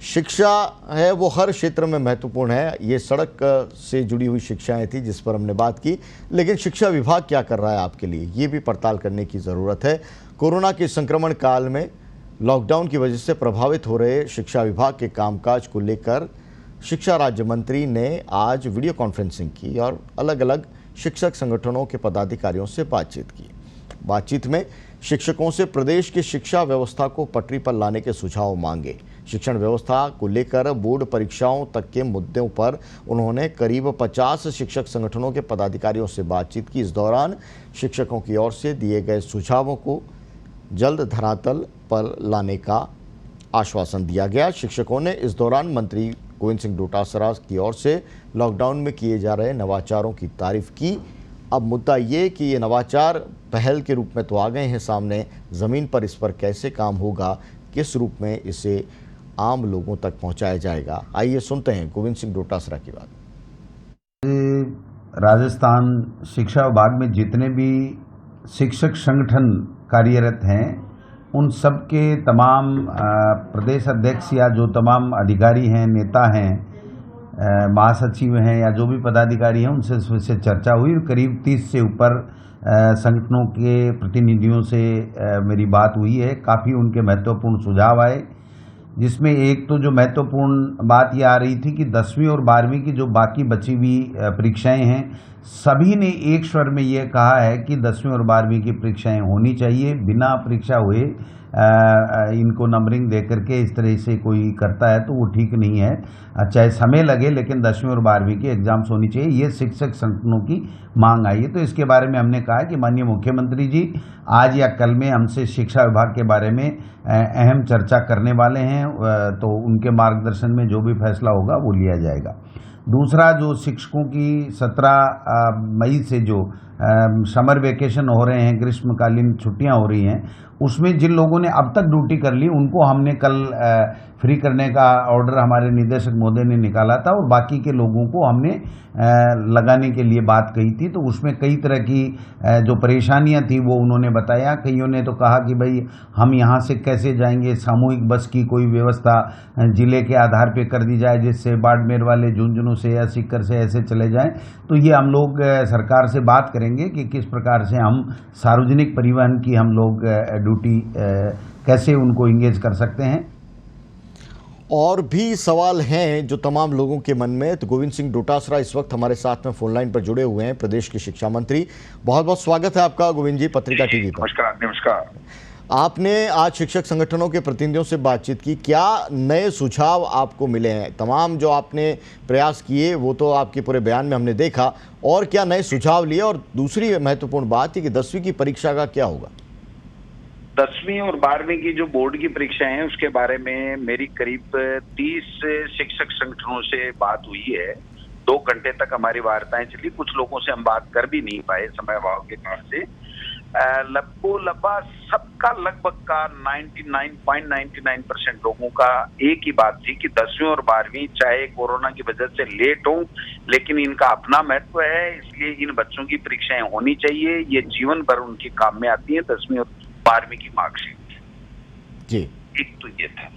शिक्षा है वो हर क्षेत्र में महत्वपूर्ण है। ये सड़क से जुड़ी हुई शिक्षाएं थी जिस पर हमने बात की, लेकिन शिक्षा विभाग क्या कर रहा है आपके लिए, ये भी पड़ताल करने की ज़रूरत है। कोरोना के संक्रमण काल में लॉकडाउन की वजह से प्रभावित हो रहे शिक्षा विभाग के कामकाज को लेकर शिक्षा राज्य मंत्री ने आज वीडियो कॉन्फ्रेंसिंग की और अलग अलग शिक्षक संगठनों के पदाधिकारियों से बातचीत की। बातचीत में शिक्षकों से प्रदेश की शिक्षा व्यवस्था को पटरी पर लाने के सुझाव मांगे। शिक्षण व्यवस्था को लेकर बोर्ड परीक्षाओं तक के मुद्दों पर उन्होंने करीब 50 शिक्षक संगठनों के पदाधिकारियों से बातचीत की। इस दौरान शिक्षकों की ओर से दिए गए सुझावों को जल्द धरातल पर लाने का आश्वासन दिया गया। शिक्षकों ने इस दौरान मंत्री गोविंद सिंह डोटासरा की ओर से लॉकडाउन में किए जा रहे नवाचारों की तारीफ की। अब मुद्दा ये कि ये नवाचार पहल के रूप में तो आ गए हैं सामने, ज़मीन पर इस पर कैसे काम होगा, किस रूप में इसे आम लोगों तक पहुंचाया जाएगा, आइए सुनते हैं गोविंद सिंह डोटासरा की बात। राजस्थान शिक्षा विभाग में जितने भी शिक्षक संगठन कार्यरत हैं, उन सब के तमाम प्रदेश अध्यक्ष या जो तमाम अधिकारी हैं, नेता हैं, महासचिव हैं या जो भी पदाधिकारी हैं, उनसे इस विषय चर्चा हुई। करीब 30 से ऊपर संगठनों के प्रतिनिधियों से मेरी बात हुई है। काफ़ी उनके महत्वपूर्ण सुझाव आए, जिसमें एक तो जो महत्वपूर्ण बात ये आ रही थी कि 10वीं और 12वीं की जो बाकी बची हुई परीक्षाएं हैं, सभी ने एक स्वर में ये कहा है कि 10वीं और 12वीं की परीक्षाएं होनी चाहिए। बिना परीक्षा हुए इनको नंबरिंग दे करके इस तरह से कोई करता है तो वो ठीक नहीं है। चाहे समय लगे, लेकिन 10वीं और 12वीं की एग्जाम्स होनी चाहिए, ये शिक्षक संगठनों की मांग आई है। तो इसके बारे में हमने कहा कि माननीय मुख्यमंत्री जी आज या कल में हमसे शिक्षा विभाग के बारे में अहम चर्चा करने वाले हैं, तो उनके मार्गदर्शन में जो भी फैसला होगा वो लिया जाएगा। दूसरा, जो शिक्षकों की 17 मई से जो समर वेकेशन हो रहे हैं, ग्रीष्मकालीन छुट्टियां हो रही हैं, उसमें जिन लोगों ने अब तक ड्यूटी कर ली उनको हमने कल फ्री करने का ऑर्डर हमारे निदेशक महोदय ने निकाला था और बाकी के लोगों को हमने लगाने के लिए बात कही थी। तो उसमें कई तरह की जो परेशानियां थी वो उन्होंने बताया। कईयों ने तो कहा कि भाई हम यहाँ से कैसे जाएंगे, सामूहिक बस की कोई व्यवस्था जिले के आधार पे कर दी जाए, जिससे बाड़मेर वाले झुंझुनू से या सीकर से ऐसे चले जाएं। तो ये हम लोग सरकार से बात करेंगे कि किस प्रकार से हम सार्वजनिक परिवहन की हम लोग ड्यूटी कैसे उनको इंगेज कर सकते हैं। और भी सवाल हैं जो तमाम लोगों के मन में। तो गोविंद सिंह डोटासरा इस वक्त हमारे साथ में फोन लाइन पर जुड़े हुए हैं, प्रदेश के शिक्षा मंत्री। बहुत बहुत स्वागत है आपका गोविंद जी, पत्रिका टीवी पर। नमस्कार। नमस्कार। आपने आज शिक्षक संगठनों के प्रतिनिधियों से बातचीत की, क्या नए सुझाव आपको मिले हैं? तमाम जो आपने प्रयास किए वो तो आपके पूरे बयान में हमने देखा, और क्या नए सुझाव लिए? और दूसरी महत्वपूर्ण बात है कि 10वीं की परीक्षा का क्या होगा? 10वीं और 12वीं की जो बोर्ड की परीक्षाएं हैं उसके बारे में मेरी करीब 30 शिक्षक संगठनों से बात हुई है। 2 घंटे तक हमारी वार्ताएं चली। कुछ लोगों से हम बात कर भी नहीं पाए समय अभाव के कारण से। सबका लगभग का 99.99% लोगों का एक ही बात थी कि 10वीं और 12वीं चाहे कोरोना की वजह से लेट हो, लेकिन इनका अपना महत्व है, इसलिए इन बच्चों की परीक्षाएं होनी चाहिए। ये जीवन भर उनके काम में आती है 10वीं और 12वीं की मार्कशीट जी। एक तो ये था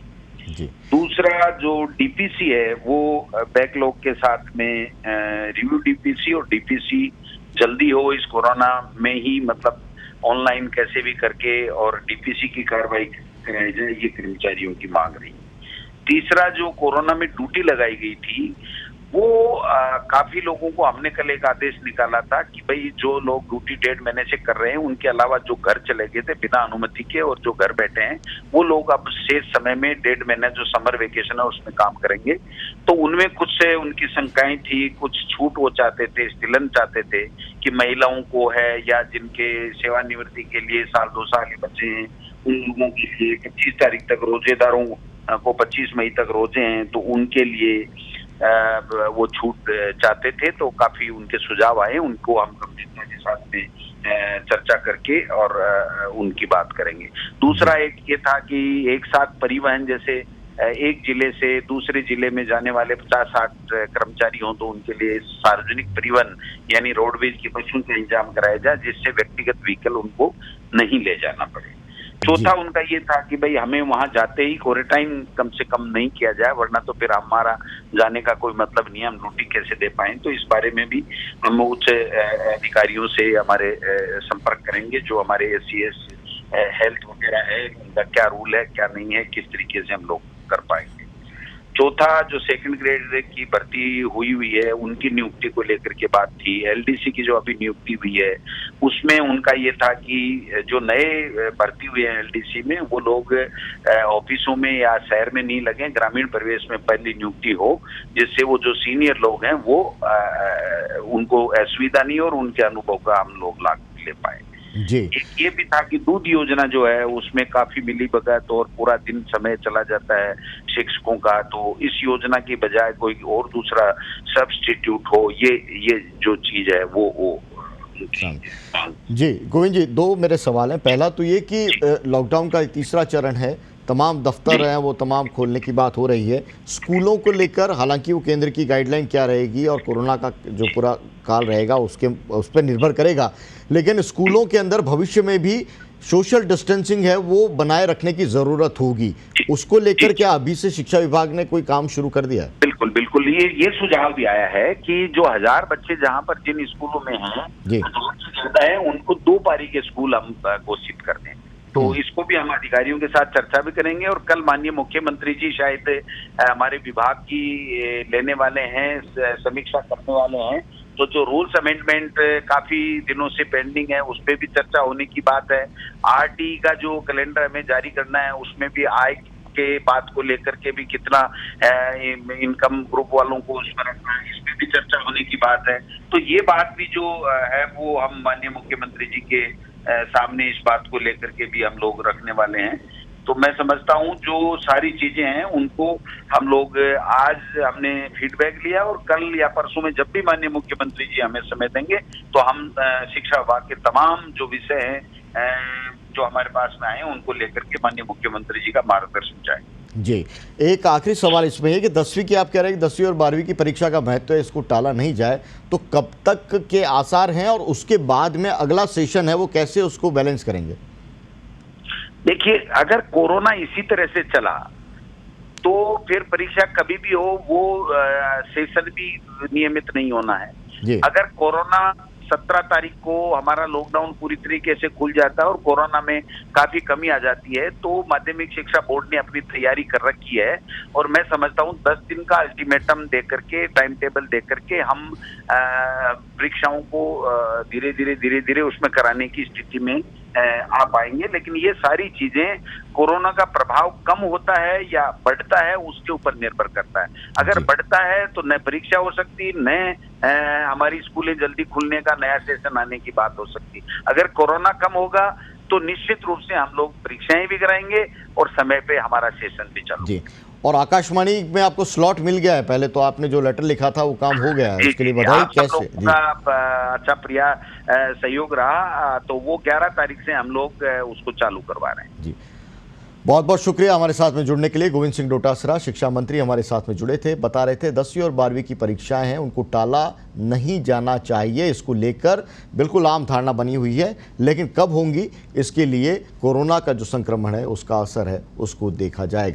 जी। दूसरा, जो डीपीसी है वो बैकलॉग के साथ में रिव्यू डीपीसी और डीपीसी जल्दी हो इस कोरोना में ही, मतलब ऑनलाइन कैसे भी करके, और डीपीसी की कार्रवाई कराई जाए, ये कर्मचारियों की मांग रही। तीसरा, जो कोरोना में ड्यूटी लगाई गई थी वो काफी लोगों को हमने कल एक आदेश निकाला था कि भाई जो लोग ड्यूटी 1.5 महीने से कर रहे हैं उनके अलावा जो घर चले गए थे बिना अनुमति के और जो घर बैठे हैं वो लोग अब शेष समय में 1.5 महीने जो समर वेकेशन है उसमें काम करेंगे। तो उनमें कुछ से उनकी शंकाएं थी, कुछ छूट वो चाहते थे, स्थिलन चाहते थे कि महिलाओं को है या जिनके सेवानिवृत्ति के लिए 1-2 साल के बच्चे हैं उन लोगों के लिए 25 तारीख तक, रोजेदारों को 25 मई तक रोजे हैं तो उनके लिए वो छूट चाहते थे। तो काफी उनके सुझाव आए, उनको हम गंभीरता के साथ में चर्चा करके और उनकी बात करेंगे। दूसरा एक ये था कि एक साथ परिवहन, जैसे एक जिले से दूसरे जिले में जाने वाले 50-60 कर्मचारी हों तो उनके लिए सार्वजनिक परिवहन यानी रोडवेज की बसों का इंतजाम कराया जाए, जिससे व्यक्तिगत व्हीकल उनको नहीं ले जाना पड़े। चौथा उनका ये था कि भाई हमें वहां जाते ही क्वारंटाइन कम से कम नहीं किया जाए, वरना तो फिर हमारा जाने का कोई मतलब नहीं है, हम ड्यूटी कैसे दे पाएं। तो इस बारे में भी हम उच्च अधिकारियों से हमारे संपर्क करेंगे, जो हमारे SCS हेल्थ वगैरह है, उनका क्या रूल है क्या नहीं है, किस तरीके से हम लोग कर पाएंगे। चौथा, जो सेकंड ग्रेड की भर्ती हुई है उनकी नियुक्ति को लेकर के बात थी। LDC की जो अभी नियुक्ति हुई है उसमें उनका ये था कि जो नए भर्ती हुए हैं LDC में वो लोग ऑफिसों में या शहर में नहीं लगे, ग्रामीण परिवेश में पहली नियुक्ति हो, जिससे वो जो सीनियर लोग हैं वो उनको असुविधा नहीं और उनके अनुभव का हम लोग लाभ ले पाए। जी, एक ये भी था कि दूध योजना जो है उसमें काफी मिलीभगत और पूरा दिन समय चला जाता है शिक्षकों का, तो इस योजना की बजाय कोई और दूसरा सब्स्टिट्यूट हो, ये जो चीज है वो जी गोविंद जी, दो मेरे सवाल हैं। पहला तो ये कि लॉकडाउन का तीसरा चरण है, तमाम दफ्तर हैं वो तमाम खोलने की बात हो रही है। स्कूलों को लेकर हालांकि वो केंद्र की गाइडलाइन क्या रहेगी और कोरोना का जो पूरा काल रहेगा उस पर निर्भर करेगा, लेकिन स्कूलों के अंदर भविष्य में भी सोशल डिस्टेंसिंग है वो बनाए रखने की ज़रूरत होगी। उसको लेकर क्या अभी से शिक्षा विभाग ने कोई काम शुरू कर दिया है? बिल्कुल बिल्कुल, ये सुझाव भी आया है कि जो 1000 बच्चे जहां पर जिन स्कूलों में हैं, 1000 से ज्यादा है, उनको 2 पारी के स्कूल हम घोषित कर दें। तो इसको भी हम अधिकारियों के साथ चर्चा भी करेंगे और कल माननीय मुख्यमंत्री जी शायद हमारे विभाग की लेने वाले हैं, समीक्षा करने वाले हैं। तो जो रूल्स अमेंडमेंट काफी दिनों से पेंडिंग है उस पर भी चर्चा होने की बात है। RT का जो कैलेंडर हमें जारी करना है उसमें भी आय के बात को लेकर के भी कितना इनकम ग्रुप वालों को उसमें रखना है, इसमें भी चर्चा होने की बात है। तो ये बात भी जो है वो हम माननीय मुख्यमंत्री जी के सामने इस बात को लेकर के भी हम लोग रखने वाले हैं। तो मैं समझता हूं जो सारी चीजें हैं उनको हम लोग आज हमने फीडबैक लिया और कल या परसों में जब भी माननीय मुख्यमंत्री जी हमें समय देंगे तो हम शिक्षा विभाग के तमाम जो विषय हैं जो हमारे पास में आए हैं उनको लेकर के माननीय मुख्यमंत्री जी का मार्गदर्शन चाहेंगे। जी, एक आखिरी सवाल इसमें है कि 10वीं की आप कह रहे हैं कि 10वीं और 12वीं की परीक्षा का महत्व है, इसको टाला नहीं जाए, तो कब तक के आसार हैं और उसके बाद में अगला सेशन है वो कैसे उसको बैलेंस करेंगे? देखिए, अगर कोरोना इसी तरह से चला तो फिर परीक्षा कभी भी हो वो सेशन भी नियमित नहीं होना है। अगर कोरोना 17 तारीख को हमारा लॉकडाउन पूरी तरीके से खुल जाता है और कोरोना में काफी कमी आ जाती है तो माध्यमिक शिक्षा बोर्ड ने अपनी तैयारी कर रखी है और मैं समझता हूँ 10 दिन का अल्टीमेटम दे करके, टाइम टेबल दे करके हम परीक्षाओं को धीरे धीरे उसमें कराने की स्थिति में आ पाएंगे। लेकिन ये सारी चीजें कोरोना का प्रभाव कम होता है या बढ़ता है उसके ऊपर निर्भर करता है। अगर बढ़ता है तो न परीक्षा हो सकती, न हमारी स्कूलें जल्दी खुलने का नया सेशन आने की बात हो सकती। अगर कोरोना कम होगा तो निश्चित रूप से हम लोग परीक्षाएं भी कराएंगे और समय पे हमारा सेशन भी चलेगा। और आकाशवाणी में आपको स्लॉट मिल गया है, पहले तो आपने जो लेटर लिखा था वो काम हो गया है, उसके लिए बधाई। कैसे अच्छा प्रिया सहयोग रहा, तो वो 11 तारीख से हम लोग उसको चालू करवा रहे हैं। जी, बहुत बहुत शुक्रिया हमारे साथ में जुड़ने के लिए। गोविंद सिंह डोटासरा शिक्षा मंत्री हमारे साथ में जुड़े थे, बता रहे थे 10वीं और 12वीं की परीक्षाएं हैं उनको टाला नहीं जाना चाहिए, इसको लेकर बिल्कुल आम धारणा बनी हुई है, लेकिन कब होंगी इसके लिए कोरोना का जो संक्रमण है उसका असर है उसको देखा जाएगा।